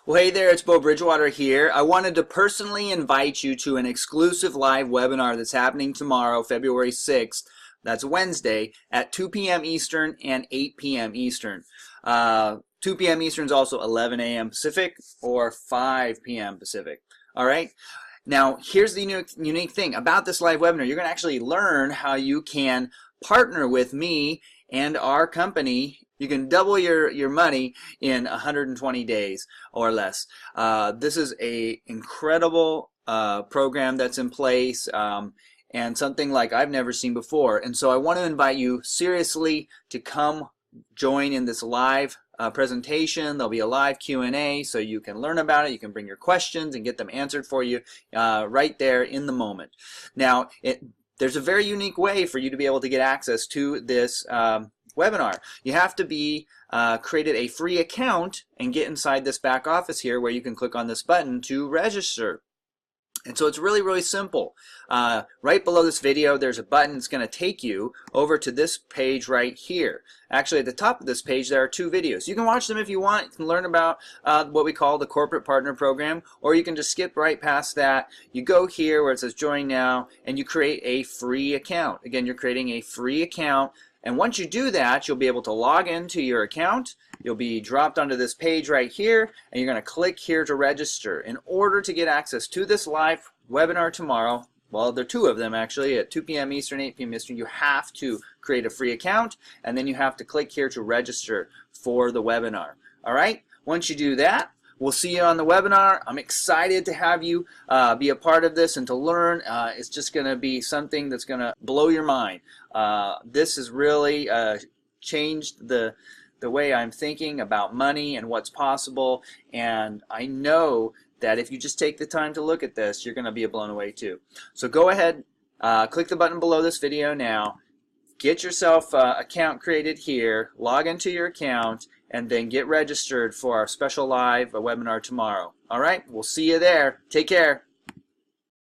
Well, hey there, it's Bo Bridgewater here. I wanted to personally invite you to an exclusive live webinar that's happening tomorrow, February 6th. That's Wednesday at 2 p.m. Eastern and 8 p.m. Eastern. 2 p.m. Eastern is also 11 a.m. Pacific or 5 p.m. Pacific. All right. Now, here's the unique thing about this live webinar. You're going to actually learn how you can partner with me and our company. You can double your money in 120 days or less. This is an incredible program that's in place and something like I've never seen before. And so I want to invite you seriously to come join in this live presentation. There'll be a live Q&A so you can learn about it. You can bring your questions and get them answered for you right there in the moment. Now, there's a very unique way for you to be able to get access to this webinar. You have to be created a free account and get inside this back office here where you can click on this button to register. And so it's really simple. Right below this video there's a button that's going to take you over to this page right here. Actually, at the top of this page there are two videos. You can watch them if you want. You can learn about what we call the Corporate Partner Program, or you can just skip right past that. You go here where it says Join Now and you create a free account. Again, you're creating a free account. And once you do that, you'll be able to log into your account. You'll be dropped onto this page right here, and you're going to click here to register. In order to get access to this live webinar tomorrow, well, there are two of them actually, at 2 p.m. Eastern, 8 p.m. Eastern, you have to create a free account, and then you have to click here to register for the webinar. All right? Once you do that, we'll see you on the webinar. I'm excited to have you be a part of this and to learn. It's just going to be something that's going to blow your mind. This has really changed the way I'm thinking about money and what's possible, and I know that if you just take the time to look at this, you're going to be blown away too. So go ahead, click the button below this video now, get yourself an account created here, log into your account, and then get registered for our special live webinar tomorrow. All right, we'll see you there. Take care.